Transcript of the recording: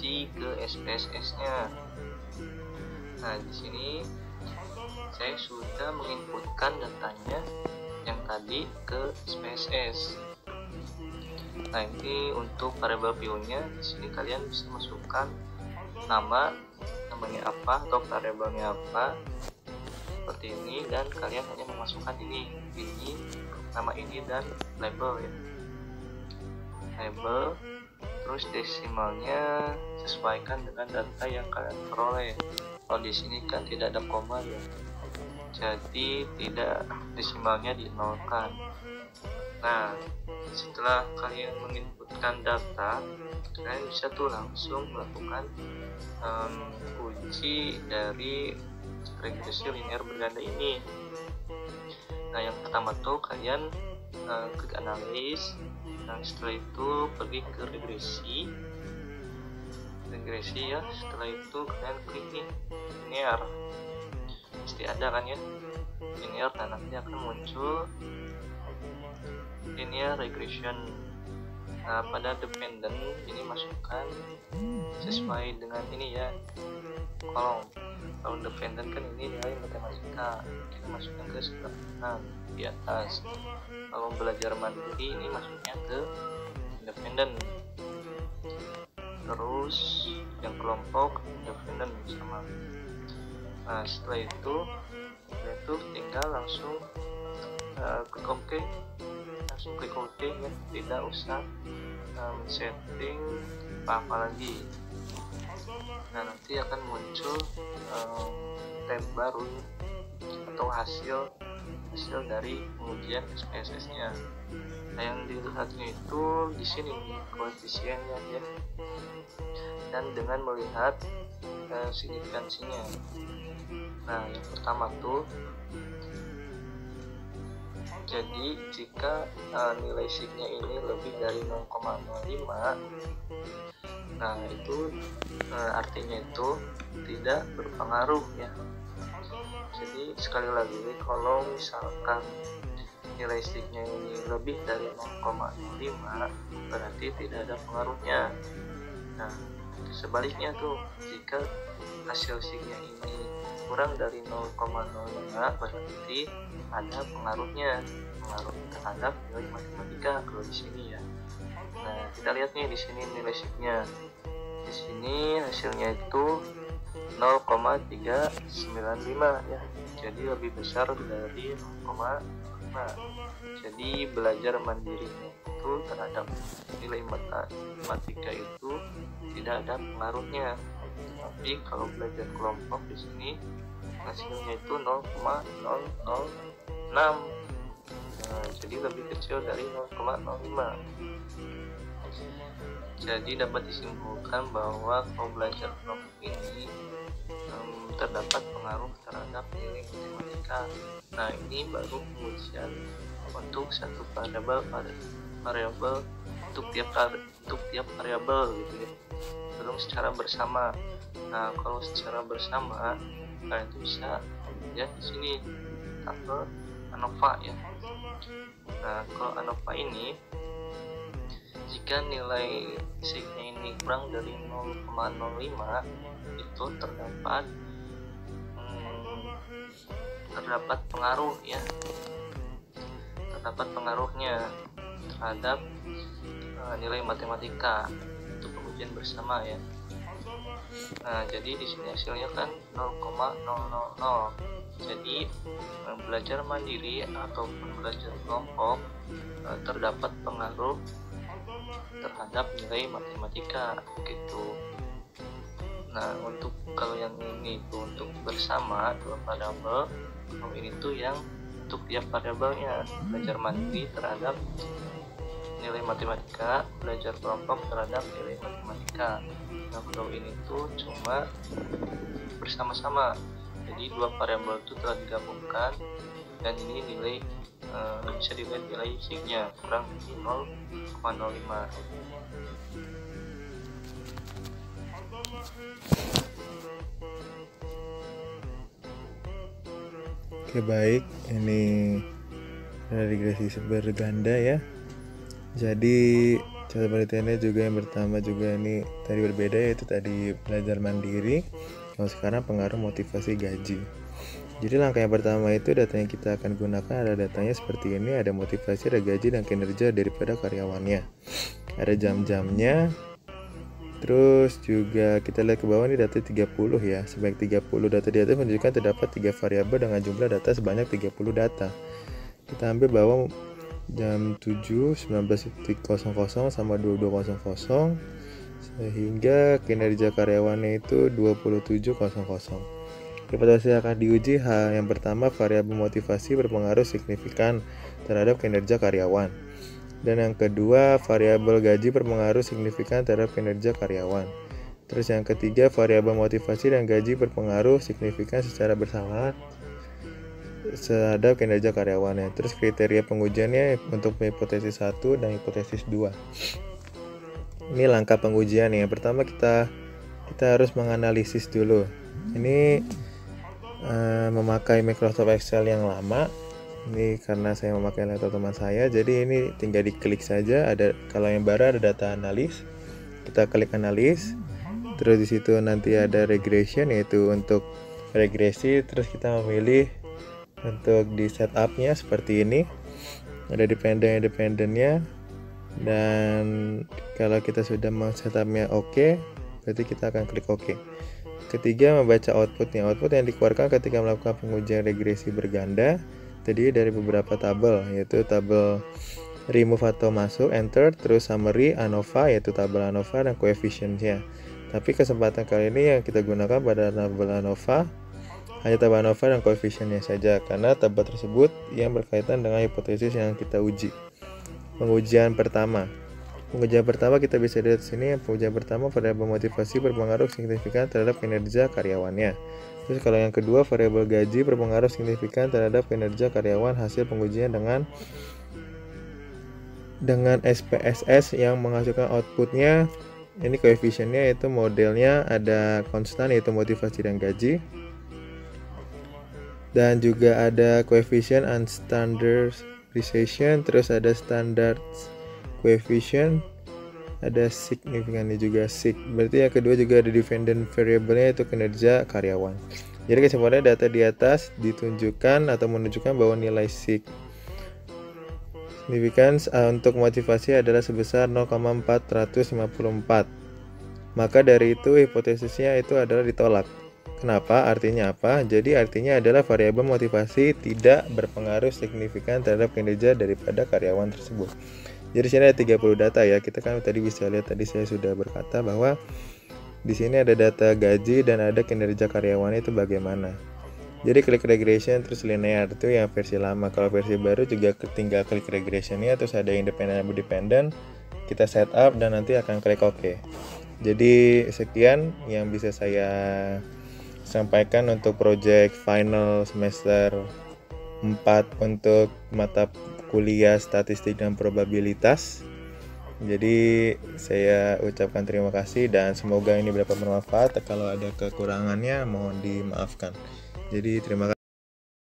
regresi ke SPSS-nya. Nah, di sini saya sudah menginputkan datanya yang tadi ke SPSS. Nah, ini untuk variabel view-nya. Di sini kalian bisa masukkan namanya apa atau variabelnya apa seperti ini, dan kalian hanya memasukkan ini nama ini dan label ya, label, terus desimalnya sesuaikan dengan data yang kalian peroleh. Kalau di sini kan tidak ada koma ya, jadi tidak, desimalnya dinolkan. Nah, setelah kalian menginputkan data, kalian bisa tuh langsung melakukan uji dari regresi linear berganda ini. Nah, yang pertama tuh kalian klik analis, dan setelah itu pergi ke regresi ya. Setelah itu kalian klik nih linear, pasti ada kan ya linear, dan nanti akan muncul linear regression. Nah, pada dependent ini masukkan sesuai dengan ini ya, kolom. Kalau dependent kan ini nilai matematika, kita masukkan ke sebelah kanan di atas. Kalau belajar mandiri ini masuknya ke independent. Terus yang kelompok independent sama. Nah, setelah itu tinggal langsung klik OK, ya, tidak usah setting apa lagi. Nah, nanti akan muncul tab baru atau hasil dari pengujian SPSS-nya. Nah, yang dilihatnya itu di sini koefisiennya ya, dan dengan melihat signifikansinya. Nah, yang pertama tuh, jadi jika nilai signya ini lebih dari 0,05, nah itu artinya itu tidak berpengaruh ya. Jadi sekali lagi, kalau misalkan nilai signya ini lebih dari 0,05 berarti tidak ada pengaruhnya. Nah, sebaliknya tuh, jika hasil signya ini kurang dari 0,05 berarti ada pengaruh terhadap nilai matematika kalau di sini ya. Nah, kita lihat nih di sini nilai signya. Di sini hasilnya itu 0,395 ya. Jadi lebih besar dari 0,5. Jadi belajar mandirinya itu terhadap nilai matematika itu tidak ada pengaruhnya. Tapi kalau belajar kelompok di sini hasilnya itu 0,006. Nah, jadi lebih kecil dari 0,05. Jadi dapat disimpulkan bahwa kalau belajar kelompok ini terdapat pengaruh terhadap nilai matematika. Nah, ini baru pengujian untuk satu variabel untuk tiap variabel gitu ya. Belum secara bersama. Nah, kalau secara bersama kalian itu bisa lihat di sini tabel ANOVA ya. Nah, kalau ANOVA ini, jika nilai signya ini kurang dari 0,05 itu terdapat pengaruh ya, terdapat pengaruhnya terhadap nilai matematika untuk pengujian bersama ya. Nah, jadi di sini hasilnya kan 0,000. Jadi belajar mandiri ataupun belajar kelompok terdapat pengaruh terhadap nilai matematika gitu. Nah, untuk kalau yang ini tuh untuk bersama dua variabel, kalau ini tuh yang untuk tiap variabelnya, belajar mandiri terhadap nilai matematika, belajar kelompok terhadap nilai matematika. Nah, kalau ini tuh cuma bersama-sama. Jadi dua variabel itu telah digabungkan, dan ini nilai bisa dilihat nilai signya kurang dari 0,05. Oke, baik, ini regresi berganda ya. Jadi Cara penelitiannya juga yang pertama juga ini tadi berbeda, yaitu tadi belajar mandiri. Kalau sekarang pengaruh motivasi gaji. Jadi langkah yang pertama itu data yang kita akan gunakan ada datanya seperti ini, ada motivasi, ada gaji dan kinerja daripada karyawannya. Ada jam-jamnya. Terus juga kita lihat ke bawah ini data 30 ya. Sebanyak 30 data di atas menunjukkan terdapat 3 variabel dengan jumlah data sebanyak 30 data. Kita ambil bawah jam 7, 19.00 sama 22.00 sehingga kinerja karyawannya itu 27.00. Hipotesis akan diuji. Yang pertama, variabel motivasi berpengaruh signifikan terhadap kinerja karyawan. Dan yang kedua, variabel gaji berpengaruh signifikan terhadap kinerja karyawan. Terus yang ketiga, variabel motivasi dan gaji berpengaruh signifikan secara bersamaan terhadap kinerja karyawannya. Terus kriteria pengujiannya untuk hipotesis 1 dan hipotesis 2. Ini langkah pengujian. Yang pertama kita harus menganalisis dulu. Ini memakai Microsoft Excel yang lama. Ini karena saya memakai laptop teman saya, jadi ini tinggal diklik saja. Kalau yang baru ada data analis, kita klik analis. Terus di situ nanti ada regression, yaitu untuk regresi. Terus kita memilih untuk di setupnya seperti ini. Ada dependennya. Dan kalau kita sudah setupnya oke, berarti kita akan klik oke. Ketiga, membaca outputnya. Output yang dikeluarkan ketika melakukan pengujian regresi berganda terdiri dari beberapa tabel, yaitu tabel remove atau masuk, enter, terus summary, ANOVA, yaitu tabel ANOVA dan coefficient-nya. Tapi kesempatan kali ini yang kita gunakan pada tabel ANOVA hanya tabel ANOVA dan coefficient-nya saja, karena tabel tersebut yang berkaitan dengan hipotesis yang kita uji. Pengujian pertama kita bisa lihat di sini. Pengujian pertama, variabel motivasi berpengaruh signifikan terhadap kinerja karyawannya. Terus kalau yang kedua, variabel gaji berpengaruh signifikan terhadap kinerja karyawan hasil pengujian dengan SPSS yang menghasilkan outputnya. Ini koefisiennya, yaitu modelnya ada konstan, yaitu motivasi dan gaji. Dan juga ada koefisien unstandardization, terus ada standard coefficient, ada signifikannya juga sig. Berarti yang kedua juga ada dependent variable-nya, yaitu kinerja karyawan. Jadi kesimpulannya data di atas ditunjukkan atau menunjukkan bahwa nilai significance untuk motivasi adalah sebesar 0,454. Maka dari itu hipotesisnya itu adalah ditolak. Kenapa? Artinya apa? Jadi artinya adalah variabel motivasi tidak berpengaruh signifikan terhadap kinerja daripada karyawan tersebut. Jadi sini ada 30 data ya. Kita kan tadi bisa lihat, tadi saya sudah berkata bahwa di sini ada data gaji dan ada kinerja karyawannya itu bagaimana. Jadi klik regression terus linear itu yang versi lama. Kalau versi baru juga tinggal klik regressionnya, terus ada independen dan dependent. Kita setup dan nanti akan klik OK. Jadi sekian yang bisa saya sampaikan untuk project final semester 4 untuk mata kuliah statistik dan probabilitas. Jadi saya ucapkan terima kasih dan semoga ini dapat bermanfaat. Kalau ada kekurangannya mohon dimaafkan. Jadi terima kasih.